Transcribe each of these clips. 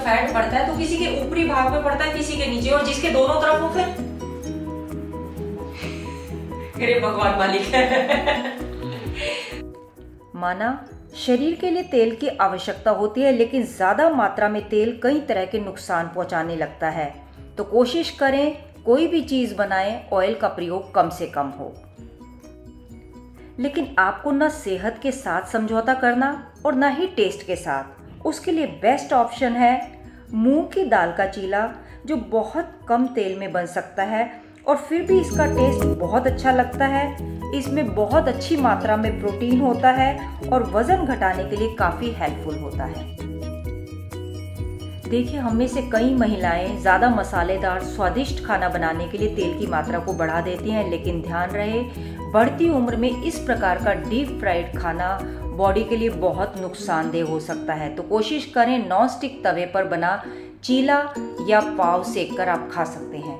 Fat पड़ता है तो किसी के ऊपरी भाग में पड़ता है, किसी के नीचे, और जिसके दोनों तरफ हो फिर अरे भगवान मालिक माना शरीर के लिए तेल की आवश्यकता होती है, लेकिन ज़्यादा मात्रा में तेल कई तरह के नुकसान पहुंचाने लगता है। तो कोशिश करें कोई भी चीज़ बनाएं ऑयल का प्रयोग कम से कम हो। लेकिन आपको ना सेहत के साथ समझौता करना और ना ही टेस्ट के साथ। उसके लिए बेस्ट ऑप्शन है मूंग की दाल का चीला, जो बहुत कम तेल में बन सकता है और फिर भी इसका टेस्ट बहुत अच्छा लगता है। इसमें बहुत अच्छी मात्रा में प्रोटीन होता है और वजन घटाने के लिए काफ़ी हेल्पफुल होता है। देखिए, हम में से कई महिलाएं ज़्यादा मसालेदार स्वादिष्ट खाना बनाने के लिए तेल की मात्रा को बढ़ा देती हैं, लेकिन ध्यान रहे बढ़ती उम्र में इस प्रकार का डीप फ्राइड खाना बॉडी के लिए बहुत नुकसानदेह हो सकता है। तो कोशिश करें नॉन स्टिक तवे पर बना चीला या पाव सेक कर आप खा सकते हैं।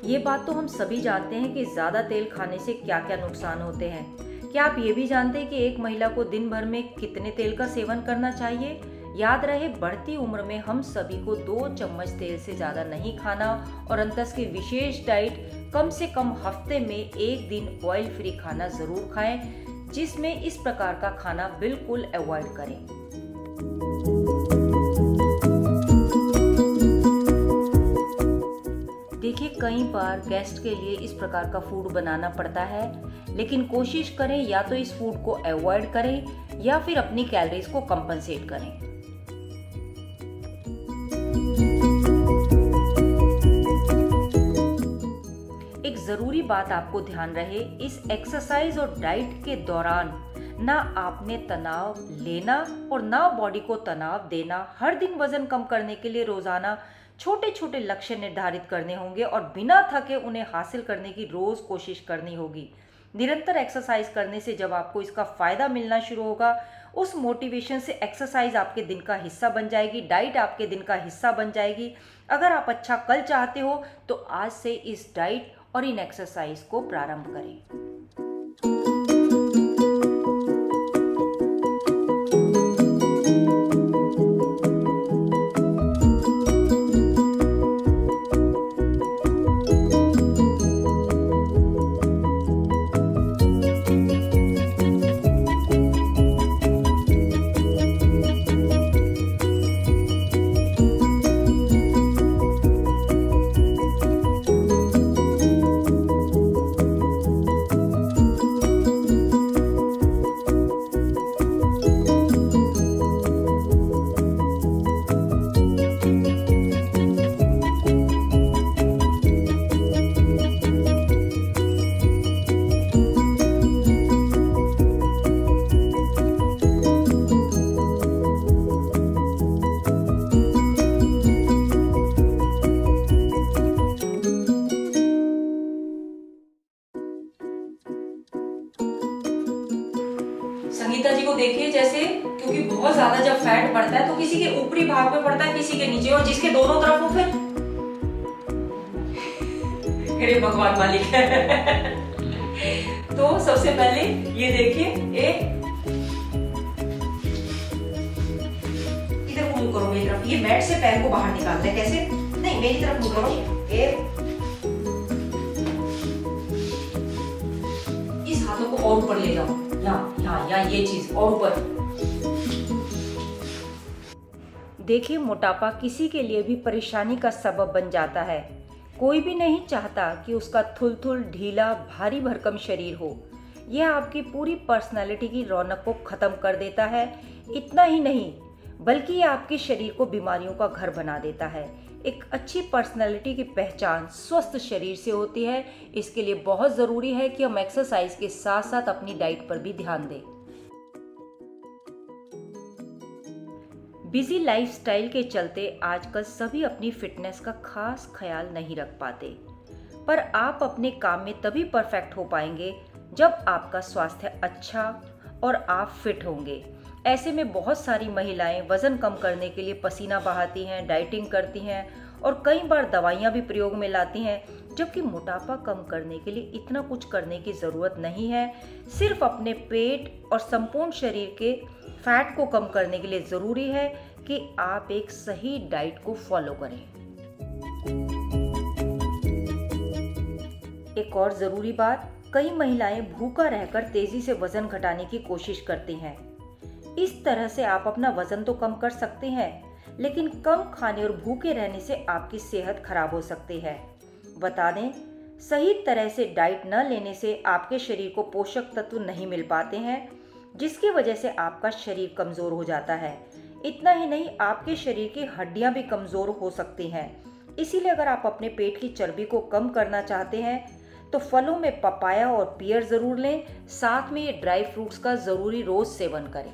ये बात तो हम सभी जानते हैं कि ज़्यादा तेल खाने से क्या क्या नुकसान होते हैं। क्या आप ये भी जानते हैं कि एक महिला को दिन भर में कितने तेल का सेवन करना चाहिए? याद रहे बढ़ती उम्र में हम सभी को 2 चम्मच तेल से ज़्यादा नहीं खाना और अंतस की विशेष डाइट कम से कम हफ्ते में 1 दिन ऑयल फ्री खाना ज़रूर खाएं, जिसमें इस प्रकार का खाना बिल्कुल अवॉइड करें। देखिए, कई बार गेस्ट के लिए इस प्रकार का फूड बनाना पड़ता है, लेकिन कोशिश करें या तो इस फूड को अवॉइड करें या फिर अपनी कैलोरीज को कंपनसेट करें। एक जरूरी बात आपको ध्यान रहे, इस एक्सरसाइज और डाइट के दौरान ना आपने तनाव लेना और ना बॉडी को तनाव देना। हर दिन वजन कम करने के लिए रोजाना छोटे छोटे लक्ष्य निर्धारित करने होंगे और बिना थके उन्हें हासिल करने की रोज कोशिश करनी होगी। निरंतर एक्सरसाइज करने से जब आपको इसका फायदा मिलना शुरू होगा, उस मोटिवेशन से एक्सरसाइज आपके दिन का हिस्सा बन जाएगी, डाइट आपके दिन का हिस्सा बन जाएगी। अगर आप अच्छा कल चाहते हो तो आज से इस डाइट और इन एक्सरसाइज को प्रारंभ करें। संगीता जी को देखिए, जैसे क्योंकि बहुत ज्यादा जब फैट बढ़ता है तो किसी के ऊपरी भाग में पड़ता है, किसी के नीचे, और जिसके दोनों तरफ हो फिर अरे भगवान मालिक तो सबसे पहले ये देखिए, इधर मुंह करो मेरी तरफ। ये मैट से पैर को बाहर निकालते हैं, कैसे? नहीं, मेरी तरफ मुंह करो। इस हाथों को और ऊपर ले जाओ, यहाँ ये चीज और ऊपर। देखिए, मोटापा किसी के लिए भी परेशानी का सबब बन जाता है। कोई भी नहीं चाहता कि उसका थुलथुल ढीला भारी भरकम शरीर हो। यह आपकी पूरी पर्सनालिटी की रौनक को खत्म कर देता है। इतना ही नहीं, बल्कि यह आपके शरीर को बीमारियों का घर बना देता है। एक अच्छी पर्सनालिटी की पहचान स्वस्थ शरीर से होती है। इसके लिए बहुत ज़रूरी है कि हम एक्सरसाइज के साथ साथ अपनी डाइट पर भी ध्यान दें। बिजी लाइफस्टाइल के चलते आजकल सभी अपनी फिटनेस का खास ख्याल नहीं रख पाते, पर आप अपने काम में तभी परफेक्ट हो पाएंगे जब आपका स्वास्थ्य अच्छा और आप फिट होंगे। ऐसे में बहुत सारी महिलाएं वजन कम करने के लिए पसीना बहाती हैं, डाइटिंग करती हैं और कई बार दवाइयां भी प्रयोग में लाती हैं, जबकि मोटापा कम करने के लिए इतना कुछ करने की ज़रूरत नहीं है। सिर्फ अपने पेट और संपूर्ण शरीर के फैट को कम करने के लिए ज़रूरी है कि आप एक सही डाइट को फॉलो करें। एक और ज़रूरी बात, कई महिलाएं भूखा रहकर तेजी से वजन घटाने की कोशिश करती हैं। इस तरह से आप अपना वजन तो कम कर सकते हैं, लेकिन कम खाने और भूखे रहने से आपकी सेहत खराब हो सकती है। बता दें, सही तरह से डाइट न लेने से आपके शरीर को पोषक तत्व नहीं मिल पाते हैं, जिसकी वजह से आपका शरीर कमज़ोर हो जाता है। इतना ही नहीं, आपके शरीर की हड्डियां भी कमज़ोर हो सकती हैं। इसीलिए अगर आप अपने पेट की चर्बी को कम करना चाहते हैं तो फलों में पपाया और पियर ज़रूर लें, साथ में ये ड्राई फ्रूट्स का ज़रूरी रोज़ सेवन करें।